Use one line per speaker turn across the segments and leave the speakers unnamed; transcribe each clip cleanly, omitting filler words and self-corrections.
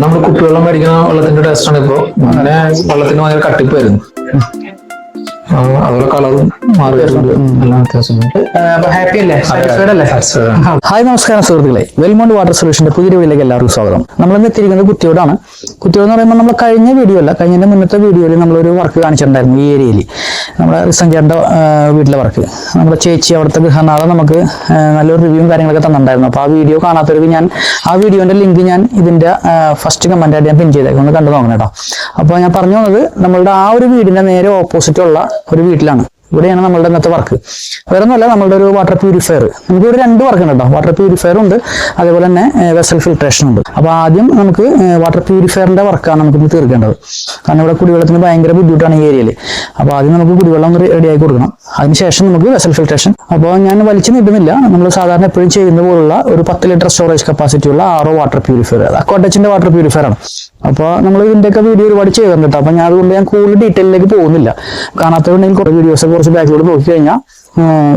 നമ്മൾ കുപ്പിവെള്ളം മേടിക്കുന്ന വെള്ളത്തിന്റെ ടേസ്റ്റ് ആണ് ഇപ്പോ. അങ്ങനെ വെള്ളത്തിന് ഭയങ്കര കട്ടിപ്പായിരുന്നു. അതുപോലെ കളറും മാറി വരുന്നുണ്ട്. എല്ലാം വ്യത്യാസമുണ്ട്.
ഹാപ്പി അല്ലേ? സാറ്റിസ്ഫൈഡ് അല്ലേ? ഹായ്, നമസ്കാരം സുഹൃത്തുക്കളെ. വെൽമോണ്ട് വാട്ടർ സൊല്യൂഷന്റെ പുതിയ വീഡിയോയിലേക്ക് എല്ലാവർക്കും സ്വാഗതം. നമ്മളിന്ന് എത്തിയിരിക്കുന്നത് കുത്തിയോടാണ്. കുത്തിയോട് എന്ന് പറയുമ്പോൾ നമ്മൾ കഴിഞ്ഞ വീഡിയോ അല്ല, കഴിഞ്ഞതിന്റെ മുന്നത്തെ വീഡിയോയിൽ നമ്മളൊരു വർക്ക് കാണിച്ചിട്ടുണ്ടായിരുന്നു ഈ ഏരിയയിൽ. നമ്മുടെ റിസഞ്ചേറിന്റെ വീട്ടിലെ വർക്ക്. നമ്മുടെ ചേച്ചി അവിടുത്തെ ഗൃഹനാഥം നമുക്ക് നല്ലൊരു റിവ്യൂവും കാര്യങ്ങളൊക്കെ തന്നിട്ടുണ്ടായിരുന്നു. അപ്പോൾ ആ വീഡിയോ കാണാത്തവർക്ക് ഞാൻ ആ വീഡിയോന്റെ ലിങ്ക് ഞാൻ ഇതിന്റെ ഫസ്റ്റ് കമന്റ് ആയിട്ട് ഞാൻ പിൻ ചെയ്തേക്കും, ഒന്ന് കണ്ടു നോക്കണം കേട്ടോ. അപ്പോൾ ഞാൻ പറഞ്ഞു വന്നത് നമ്മളുടെ ആ ഒരു വീടിന്റെ നേരെ ഓപ്പോസിറ്റ് ഉള്ള ഒരു വീട്ടിലാണ്. ഇവിടെയാണ് നമ്മളുടെ ഇന്നത്തെ വർക്ക്. വേറെ ഒന്നുമല്ല, നമ്മളുടെ ഒരു വാട്ടർ പ്യൂരിഫയർ. നമുക്ക് ഒരു 2 വർക്ക് ഉണ്ട് കേട്ടോ. വാട്ടർ പ്യൂരിഫയർ ഉണ്ട്, അതേപോലെ തന്നെ വെസൽ ഫിൽട്രേഷൻ ഉണ്ട്. അപ്പൊ ആദ്യം നമുക്ക് വാട്ടർ പ്യൂരിഫയറിന്റെ വർക്കാണ് നമുക്ക് തീർക്കേണ്ടത്. കാരണം ഇവിടെ കുടിവെള്ളത്തിന് ഭയങ്കര ബുദ്ധിമുട്ടാണ് ഈ ഏരിയയിൽ. അപ്പൊ ആദ്യം നമുക്ക് കുടിവെള്ളം ഒന്ന് റെഡിയാക്കി കൊടുക്കണം. അതിനുശേഷം നമുക്ക് വെസൽ ഫിൽട്രേഷൻ. അപ്പോൾ ഞാൻ വലിച്ചു നീട്ടുന്നില്ല, നമ്മൾ സാധാരണ എപ്പോഴും ചെയ്യുന്ന പോലുള്ള ഒരു 10 ലിറ്റർ സ്റ്റോറേജ് കപ്പാസിറ്റി ഉള്ള RO വാട്ടർ പ്യൂരിഫയർ, അക്വാടെച്ചിന്റെ വാട്ടർ പ്യൂരിഫയർ ആണ്. അപ്പോൾ നമ്മൾ ഇതിന്റെയൊക്കെ വീഡിയോ ഒരുപാട് ചെയ്തിട്ടുണ്ട് കേട്ടോ. അപ്പൊ ഞാൻ അതുകൊണ്ട് ഞാൻ കൂടുതൽ ഡീറ്റെയിലേക്ക് പോകുന്നില്ല. കാണാത്തവരുണ്ടെങ്കിൽ കുറേ വീഡിയോസ് കുറച്ച് ബാക്കിലോട്ട് നോക്കി കഴിഞ്ഞാൽ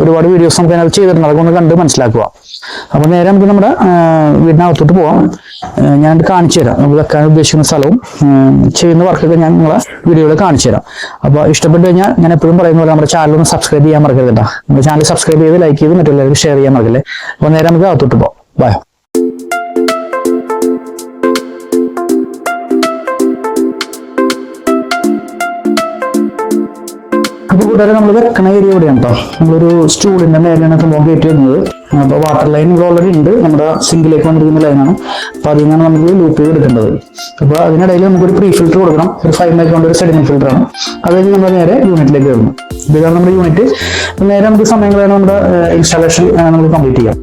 ഒരുപാട് വീഡിയോസ് നമുക്ക് അതിനകത്ത് ചെയ്തിട്ടുണ്ട്. അതൊക്കെ ഒന്ന് കണ്ട് മനസ്സിലാക്കുക. അപ്പൊ നേരെ നമുക്ക് നമ്മുടെ വീടിനകത്തോട്ട് പോവാം. ഞാൻ കാണിച്ചു തരാം നമുക്ക് വെക്കാൻ ഉദ്ദേശിക്കുന്ന സ്ഥലവും ചെയ്യുന്ന വർക്കൊക്കെ ഞാൻ നിങ്ങളെ വീഡിയോയിൽ കാണിച്ചു തരാം. അപ്പൊ ഇഷ്ടപ്പെട്ടു കഴിഞ്ഞാൽ ഞാൻ എപ്പോഴും പറയുന്ന പോലെ നമ്മുടെ ചാനൽ ഒന്ന് സബ്സ്ക്രൈബ് ചെയ്യാൻ മറക്കരുത് കേട്ടോ. നമ്മുടെ ചാനൽ സബ്സ്ക്രൈബ് ചെയ്ത് ലൈക്ക് ചെയ്ത് മറ്റുള്ളവർക്ക് ഷെയർ ചെയ്യാൻ മറക്കല്ലേ. അപ്പൊ നേരെ നമുക്ക് അകത്തോട്ട് പോവാം. ബൈ. അപ്പൊ കൂട്ടുകാരെ, നമ്മൾ വെക്കണ ഏരിയ എവിടെയാണ് കേട്ടോ. നമ്മളൊരു സ്റ്റൂളിന്റെ മേലെയാണ് സംഭവം കയറ്റി വരുന്നത്. അപ്പൊ വാട്ടർ ലൈൻ ഇവിടെ ഓൾറെഡി ഉണ്ട്, നമ്മുടെ സിങ്കിലേക്ക് വന്നിരിക്കുന്ന ലൈനാണ്. അപ്പൊ അതിൽ നിന്നാണ് നമുക്ക് ലൂപ്പ് ചെയ്ത് എടുക്കേണ്ടത്. അപ്പൊ അതിനിടയിൽ നമുക്കൊരു പ്രീ ഫിൽറ്റർ കൊടുക്കണം. ഒരു 5 മൈക്രോന്റെ ഒരു സെഡിമെന്റ് ഫിൽറ്റർ ആണ്. അത് കഴിഞ്ഞ് നമ്മൾ നേരെ യൂണിറ്റിലേക്ക് കയറുന്നു. ഇതാണ് നമ്മുടെ യൂണിറ്റ്. നേരെ നമുക്ക് സമയം കളയാൻ നമ്മുടെ ഇൻസ്റ്റാളേഷൻ നമുക്ക് കംപ്ലീറ്റ് ചെയ്യാം.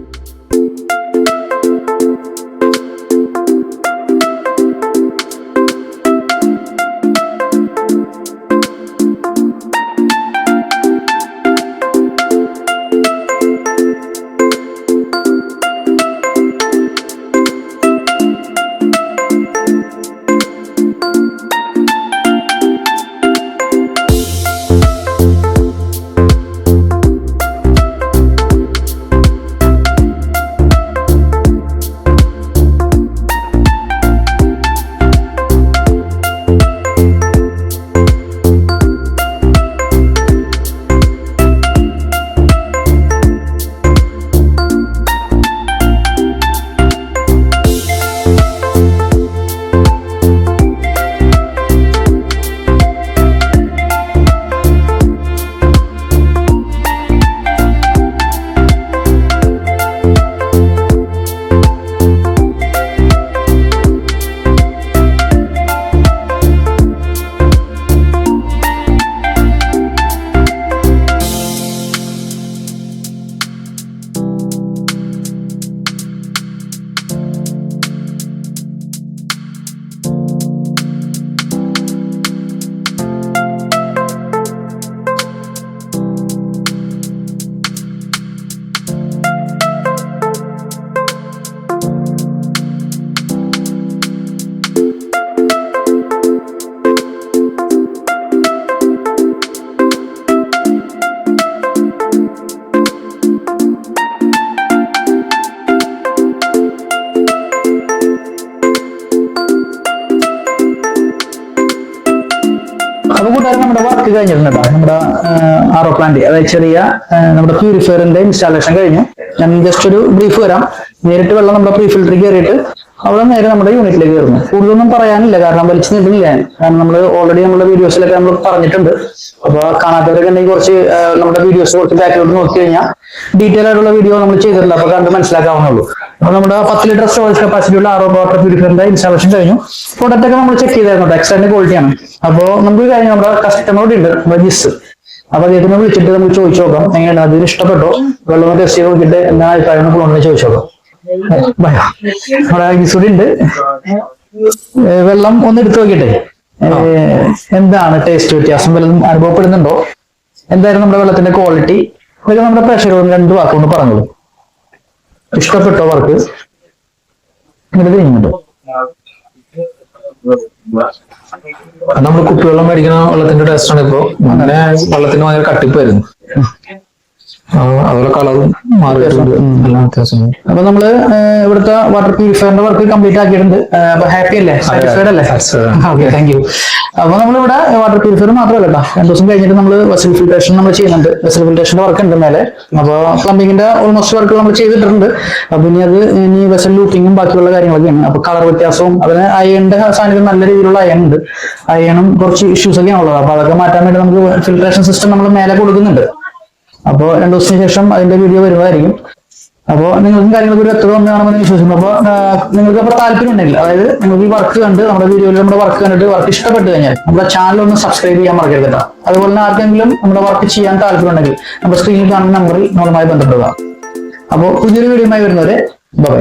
അപ്പൊ കൂട്ടുകാരെ, നമ്മുടെ വർക്ക് കഴിഞ്ഞിട്ടുണ്ട്. നമ്മുടെ RO പ്ലാന്റ്, അതായത് ചെറിയ നമ്മുടെ പ്യൂരിഫയറിന്റെ ഇൻസ്റ്റാളേഷൻ കഴിഞ്ഞു. ഞാൻ ജസ്റ്റ് ഒരു ബ്രീഫ് വരാം. നേരിട്ട് വെള്ളം നമ്മുടെ പ്രീ ഫിൽറ്ററിൽ കയറിയിട്ട് അവിടെ നേരെ നമ്മുടെ യൂണിറ്റിലേക്ക് കയറുന്നു. കൂടുതലൊന്നും പറയാനില്ല, കാരണം വലിച്ചു നീട്ടുന്നില്ല. കാരണം നമ്മൾ ഓൾറെഡി നമ്മുടെ വീഡിയോസിലൊക്കെ നമ്മൾ പറഞ്ഞിട്ടുണ്ട്. അപ്പൊ കാണാത്തവരൊക്കെ ഉണ്ടെങ്കിൽ കുറച്ച് നമ്മുടെ വീഡിയോസ് കുറച്ച് ബാക്കിലോട്ട് നോക്കി കഴിഞ്ഞാൽ ഡീറ്റെയിൽ ആയിട്ടുള്ള വീഡിയോ നമ്മൾ ചെയ്തിട്ടുണ്ട്. അപ്പൊ കണ്ട് മനസ്സിലാക്കാവുന്നുള്ളൂ. അപ്പൊ നമ്മുടെ 10 ലിറ്റർ സ്റ്റോറേജ് കപ്പാസിറ്റി ഉള്ള RO വാട്ടർ പ്യൂരിഫയറിന്റെ ഇൻസ്റ്റാളേഷൻ കഴിഞ്ഞു. പ്രൊഡക്റ്റ് ഒക്കെ നമ്മൾ ചെക്ക് ചെയ്തായിരുന്നു, എക്സ്ട്രാൻഡ് ക്വാളിറ്റിയാണ്. അപ്പോൾ നമുക്ക് കഴിഞ്ഞ നമ്മുടെ കസ്റ്റമറോട് ഉണ്ട് ജിസ്. അപ്പൊ അദ്ദേഹത്തിനെ വിളിച്ചിട്ട് നമുക്ക് ചോദിച്ചു നോക്കാം എങ്ങനെയാണ്, അതിന് ഇഷ്ടപ്പെട്ടോ, വെള്ളം ടെസ്റ്റ് ചെയ്ത് നോക്കിയിട്ട് എന്താ അഭിപ്രായം കൊണ്ടുവന്ന് ചോദിച്ചു നോക്കാം. നമ്മുടെ ജിസൂടി ഉണ്ട്. വെള്ളം ഒന്ന് എടുത്തു നോക്കിട്ടെ, എന്താണ് ടേസ്റ്റ് വ്യത്യാസം വല്ലതും അനുഭവപ്പെടുന്നുണ്ടോ, എന്തായാലും നമ്മുടെ വെള്ളത്തിന്റെ ക്വാളിറ്റി, ഇതൊക്കെ നമ്മുടെ പ്രേക്ഷകരോട് 2 വാക്കുകൊണ്ട് പറഞ്ഞോളൂ. ഇഷ്ടപ്പെട്ടോ വർക്ക്? ചെയ്യുന്നുണ്ടോ?
നമ്മൾ കുപ്പിവെള്ളം മേടിക്കുന്ന വെള്ളത്തിന്റെ ടേസ്റ്റ് ആണ് ഇപ്പോ. അങ്ങനെ വെള്ളത്തിന് ഭയങ്കര കട്ടിപ്പായിരുന്നു. അതുപോലെ കളറും മാറിയിട്ടുണ്ട്. എല്ലാം വ്യത്യാസമുണ്ട്.
അപ്പൊ നമ്മള് ഇവിടുത്തെ വാട്ടർ പ്യൂരിഫയറിന്റെ വർക്ക് കംപ്ലീറ്റ് ആക്കിയിട്ടുണ്ട്. അപ്പൊ ഹാപ്പി അല്ലേ, സാറ്റിസ്ഫൈഡ് അല്ലേ? Okay, thank you. അപ്പൊ നമ്മളിവിടെ വാട്ടർ പ്യൂരിഫയർ മാത്രമല്ല കേട്ടോ, 2 ദിവസം കഴിഞ്ഞിട്ട് നമ്മൾ വെസൽ ഫിൽട്രേഷൻ നമ്മൾ ചെയ്യുന്നുണ്ട്. വെസൽ ഫിൽട്രേഷന്റെ വർക്ക് ഉണ്ട് മേലെ. അപ്പൊ പ്ലംബിങ്ങിന്റെ ഓൾമോസ്റ്റ് വർക്ക് നമ്മൾ ചെയ്തിട്ടുണ്ട്. അപ്പൊ ഇനി വെസൽ ലൂട്ടിങ്ങും ബാക്കിയുള്ള കാര്യങ്ങളൊക്കെയാണ്. അപ്പൊ കളർ വ്യത്യാസവും അതിന് അയണിന്റെ സാന്നിധ്യം നല്ല രീതിയിലുള്ള അയൺ ഉണ്ട്. അയണും കുറച്ച് ഇഷ്യൂസ് ഒക്കെയാണ് ഉള്ളത്. അപ്പൊ അതൊക്കെ മാറ്റാൻ വേണ്ടി നമുക്ക് ഫിൽട്രേഷൻ സിസ്റ്റം നമ്മൾ മേലെ കൊടുക്കുന്നുണ്ട്. അപ്പോൾ 2 ദിവസത്തിന് ശേഷം അതിന്റെ വീഡിയോ വരുന്നതായിരിക്കും. അപ്പോൾ നിങ്ങൾക്കും കാര്യങ്ങളൊക്കെ ഒരു വ്യക്തത വന്നാണെന്ന് വിശ്വസിക്കുന്നു. അപ്പോൾ നിങ്ങൾക്ക് അപ്പോൾ താല്പര്യം ഉണ്ടെങ്കിൽ, അതായത് നിങ്ങൾക്ക് ഈ വർക്ക് കണ്ട് നമ്മുടെ വീഡിയോയിൽ നമ്മുടെ വർക്ക് കണ്ടിട്ട് വർക്ക് ഇഷ്ടപ്പെട്ട് കഴിഞ്ഞാൽ നമ്മുടെ ചാനൽ ഒന്ന് സബ്സ്ക്രൈബ് ചെയ്യാൻ മറക്കരുത് കേട്ടോ. അതുപോലെ തന്നെ ആർക്കെങ്കിലും നമ്മുടെ വർക്ക് ചെയ്യാൻ താല്പര്യം ഉണ്ടെങ്കിൽ നമ്മുടെ സ്ക്രീനിൽ കാണുന്ന നമ്പറിൽ നമ്മളുമായി ബന്ധപ്പെടുക. അപ്പോൾ പുതിയൊരു വീഡിയോയുമായി വരുന്നവരെ ബൈ.